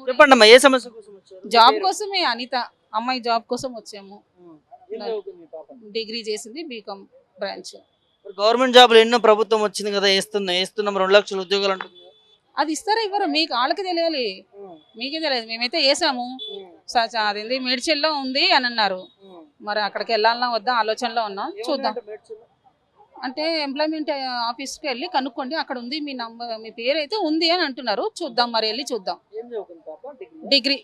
చెప్పండి అమ్మా, ఏ సమస్య కోసం వచ్చారు? జాబ్ కోసమే అనిత అమ్మాయి జాబ్ కోసం వచ్చాము. ఏం చదువుతుంది మీ పాప? డిగ్రీ చేసింది బీకామ్ బ్రాంచ్. గవర్నమెంట్ జాబ్ ఎన్నో ప్రభుత్వం వచ్చింది కదా, వేస్తున్నాం 2 లక్షల ఉద్యోగాలు అంటుంది కదా. అది ఇస్తారా ఇవ్వరు మీకు వాళ్ళకి తెలియాలి, మీకే తెలియదు. మేమైతే వేసాము. అదేంది మేడ్చల్లో ఉంది అని అన్నారు. మరి అక్కడికి వెళ్ళాలన్నా వద్దా ఆలోచనలో ఉన్నాం, చూద్దాం. అంటే ఎంప్లాయ్మెంట్ ఆఫీస్కి వెళ్ళి కనుక్కోండి, అక్కడ ఉంది మీ నంబర్, మీ పేరు అయితే ఉంది అని అంటున్నారు. చూద్దాం, మరి వెళ్ళి చూద్దాం. ఏం చదువుతుంది పాప? డిగ్రీ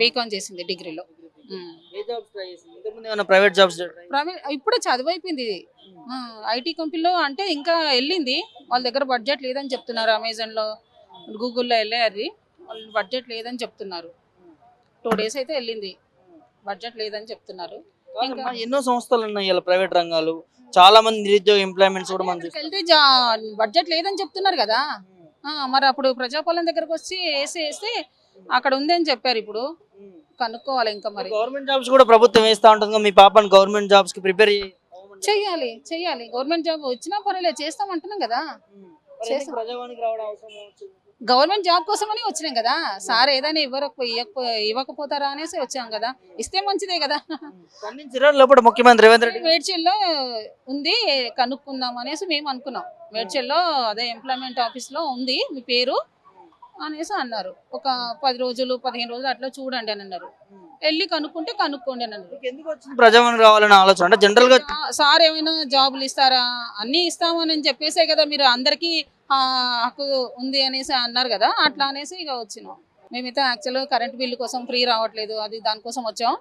బీకామ్ చేసింది డిగ్రీలో. ఏ జాబ్స్ ట్రై చేసింది? ఇంతకుముందు ఏమైనా ప్రైవేట్ జాబ్స్ ప్రైవేట్ ఇప్పుడే చదువు అయిపోయింది. ఐటీ కంపెనీలో అంటే ఇంకా వెళ్ళింది. వాళ్ళ దగ్గర బడ్జెట్ లేదని చెప్తున్నారు. అమెజాన్లో గూగుల్లో వెళ్ళారు, వాళ్ళు బడ్జెట్ లేదని చెప్తున్నారు. 2 days అయితే వెళ్ళింది, బడ్జెట్ లేదని చెప్తున్నారు. ఇంకా ఎన్నో సంస్థలు ఉన్నాయి ఇలా ప్రైవేట్ రంగాలు, చాలా మంది నిరుద్యోగ ఎంప్లాయ్మెంట్స్ కూడా మనం వెళ్తే బడ్జెట్ లేదని చెప్తున్నారు కదా. మరి అప్పుడు ప్రజాపాలన దగ్గరకు వచ్చి వేస్తే అక్కడ ఉంది అని చెప్పారు. ఇప్పుడు కనుక్కోవాలి ఇంకా. మరి గవర్నమెంట్ జాబ్స్ కూడా ప్రభుత్వం వేస్తా ఉంటుంది కదా, మీ పాపని గవర్నమెంట్ జాబ్స్ కి ప్రిపేర్ చెయ్యాలి. గవర్నమెంట్ జాబ్ వచ్చినా పర్వాలేదు, చేస్తామంటున్నాం కదా. ప్రజావానికి రావడం అవసరం వచ్చింది. గవర్నమెంట్ జాబ్ కోసమని వచ్చినాం కదా. సార్ ఏదైనా ఇవ్వకపోతారా అనేసి వచ్చాం కదా. ఇస్తే మంచిదే కదా. లోపల ముఖ్యమంత్రి రేవంత్ రెడ్డి మేడ్చల్లో ఉంది, కనుక్కుందాం అనేసి మేము అనుకున్నాం. మేడ్చల్లో అదే ఎంప్లాయ్మెంట్ ఆఫీస్ లో ఉంది మీ పేరు అనేసి అన్నారు. ఒక 10 రోజులు 15 రోజులు అట్లా చూడండి అని అన్నారు. వెళ్ళి కనుక్కోండి అని అన్నారు. ఎందుకు వచ్చింది ప్రజావానికి రావాలని ఆలోచన? అంటే జనరల్ గా సార్ ఏమైనా జాబులు ఇస్తారా, అన్ని ఇస్తామని చెప్పేసే కదా మీరు అందరికీ హక్కు ఉంది అనేసి అన్నారు కదా. అట్లా అనేసి ఇక వచ్చినాం. మేమైతే యాక్చువల్గా కరెంట్ బిల్లు కోసం ఫ్రీ రావట్లేదు, అది దానికోసం వచ్చాం.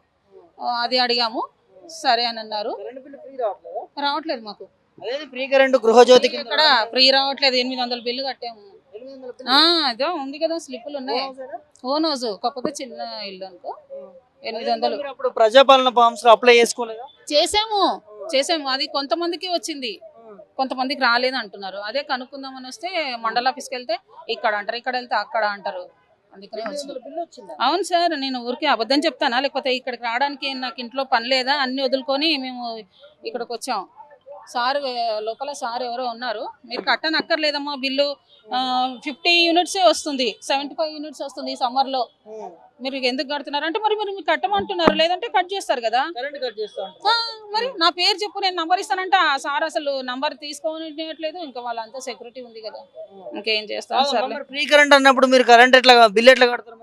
అది అడిగాము, సరే అని అన్నారు. రావట్లేదు మాకు ఫ్రీ కరెంట్ గృహజ్యోతికి ఇక్కడ ఫ్రీ రావట్లేదు. 800 బిల్లు కట్టాము. అదో ఉంది కదా, స్లిప్పులు ఉన్నాయి. ఓన్ హౌస్, కాకపోతే చిన్న ఇల్లు అనుకో. 800. ప్రజాపాలన ఫామ్స్ లో అప్లై చేసుకోలేదా? చేసాము. అది కొంతమందికి వచ్చింది, కొంతమందికి రాలేదు అంటున్నారు. అదే కనుక్కుందామని వస్తే మండల ఆఫీస్కి వెళ్తే ఇక్కడ అంటారు, ఇక్కడ వెళ్తే అక్కడ అంటారు. అందుకనే వచ్చింది. అవును సార్, నేను ఊరికే అబద్ధం చెప్తానా? లేకపోతే ఇక్కడికి రావడానికి నాకు ఇంట్లో పని లేదా? అన్ని వదులుకొని మేము ఇక్కడికి వచ్చాం. సార్ లోపల సార్ ఎవరో ఉన్నారు, మీరు కట్టనక్కర్లేదమ్మా బిల్లు, 50 యూనిట్సే వస్తుంది, 75 యూనిట్స్ వస్తుంది సమ్మర్ లో, మీరు ఎందుకు కడుతున్నారు అంటే మరి మీరు కట్టమంటున్నారు, లేదంటే కట్ చేస్తారు కదా. మరి నా పేరు చెప్పు, నేను నంబర్ ఇస్తానంటే ఆ సార్ అసలు నంబర్ తీసుకోనిట్లేదు. ఇంకా వాళ్ళంతా సెక్యూరిటీ ఉంది కదా, ఇంకేం చేస్తాను సార్. ఫ్రీ కరెంట్ అన్నప్పుడు మీరు కరెంట్ ఎట్లా బిల్ ఎట్లా కడతారు?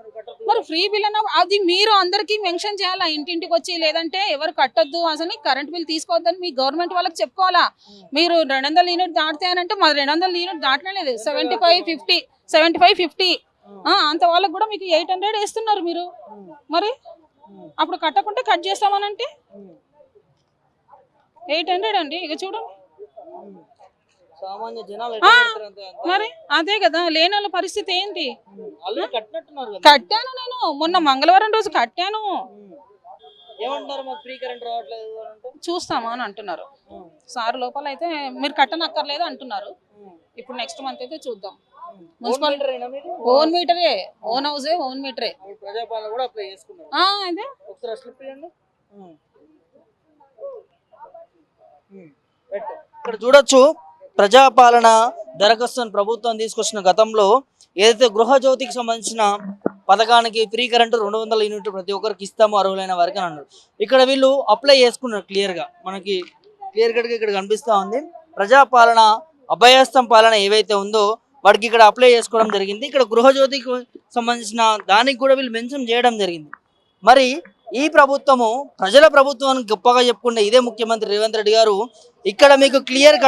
మరి ఫ్రీ బిల్ అన్నప్పుడు అది మీరు అందరికీ మెన్షన్ చేయాలా, ఇంటింటికి వచ్చి. లేదంటే ఎవరు కట్టొద్దు అసలు కరెంట్ బిల్ తీసుకోవద్దని మీ గవర్నమెంట్ వాళ్ళకి చెప్పుకోవాలా. మీరు 200 యూనిట్ దాటితే అని అంటే మాది 200 యూనిట్ దాటలేదు. 75, 50 అంత వాళ్ళకి కూడా మీకు 800 వేస్తున్నారు మీరు. మరి అప్పుడు కట్టకుంటే కట్ చేస్తామనంటే 800 అండి. ఇక చూడండి, మరి అదే కదా, లేని వాళ్ళ పరిస్థితి ఏంటి? కట్టాను నేను, మొన్న మంగళవారం రోజు కట్టాను. చూస్తామా అని అంటున్నారు సార్. లోపల అయితే మీరు కట్టనక్కర్లేదు అంటున్నారు. ఇప్పుడు నెక్స్ట్ మంత్ అయితే చూద్దాం. మున్సిపల్ ఓన్ మీటరే, ఓన్ హౌసే, ఓన్ మీటరే. అదే ఇక్కడ చూడొచ్చు, ప్రజాపాలన దరఖాస్తును ప్రభుత్వం తీసుకొచ్చిన గతంలో ఏదైతే గృహజ్యోతికి సంబంధించిన పథకానికి ఫ్రీ కరెంటు 200 యూనిట్లు ప్రతి ఒక్కరికి ఇస్తాము అర్హులైన వారికి అని అన్నారు. ఇక్కడ వీళ్ళు అప్లై చేసుకున్నారు. మనకి క్లియర్ కట్గా ఇక్కడ కనిపిస్తూ ఉంది. ప్రజాపాలన అభయస్థం పాలన ఏవైతే ఉందో వాడికి ఇక్కడ అప్లై చేసుకోవడం జరిగింది. ఇక్కడ గృహజ్యోతికి సంబంధించిన దానికి కూడా వీళ్ళు మెన్షన్ చేయడం జరిగింది. మరి ఈ ప్రభుత్వము ప్రజల ప్రభుత్వాన్ని గొప్పగా చెప్పుకునే ఇదే ముఖ్యమంత్రి రేవంత్ రెడ్డి గారు ఇక్కడ మీకు క్లియర్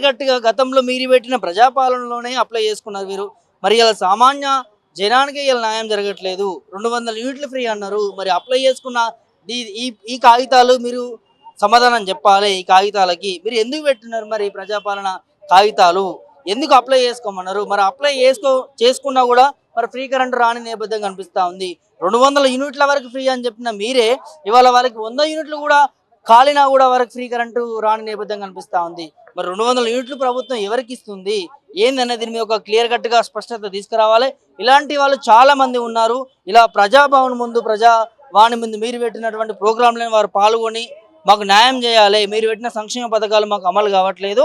కట్గా గతంలో మీరు పెట్టిన ప్రజాపాలనలోనే అప్లై చేసుకున్నారు వీరు. మరి ఇలా సామాన్య జనానికి ఇలా న్యాయం జరగట్లేదు. 200 యూనిట్లు ఫ్రీ అన్నారు. మరి అప్లై చేసుకున్న ఈ కాగితాలు మీరు సమాధానం చెప్పాలి. ఈ కాగితాలకి మీరు ఎందుకు పెట్టినారు? మరి ప్రజాపాలన కాగితాలు ఎందుకు అప్లై చేసుకోమన్నారు? మరి అప్లై చేసుకున్నా కూడా మరి ఫ్రీ కరెంట్ రాని నేపథ్యం కనిపిస్తూ ఉంది. 200 యూనిట్ల వరకు ఫ్రీ అని చెప్పిన మీరే ఇవాళ వారికి 100 యూనిట్లు కూడా కాలినా కూడా వారికి ఫ్రీ కరెంటు రాని నేపథ్యం కనిపిస్తూ ఉంది. మరి 200 యూనిట్లు ప్రభుత్వం ఎవరికి ఇస్తుంది ఏందనేది దీని మీద ఒక క్లియర్ కట్గా స్పష్టత తీసుకురావాలి. ఇలాంటి వాళ్ళు చాలా మంది ఉన్నారు. ఇలా ప్రజాభవన్ ముందు, ప్రజావాణి ముందు మీరు పెట్టినటువంటి ప్రోగ్రాంలను వారు పాల్గొని మాకు న్యాయం చేయాలి, మీరు పెట్టిన సంక్షేమ పథకాలు మాకు అమలు కావట్లేదు,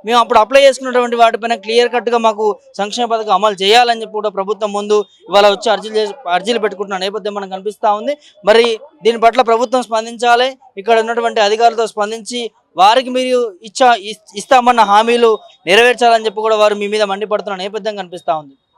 మేము అప్పుడు అప్లై చేసుకున్నటువంటి వాటిపైన క్లియర్ కట్గా మాకు సంక్షేమ పథకం అమలు చేయాలని చెప్పి కూడా ప్రభుత్వం ముందు ఇవాళ వచ్చి అర్జీలు పెట్టుకుంటున్న నేపథ్యం మనకు కనిపిస్తూ ఉంది. మరి దీని పట్ల ప్రభుత్వం స్పందించాలి, ఇక్కడ ఉన్నటువంటి అధికారులతో స్పందించి వారికి మీరు ఇస్తామన్న హామీలు నెరవేర్చాలని చెప్పి కూడా వారు మీ మీద మండిపడుతున్న నేపథ్యం కనిపిస్తూ ఉంది.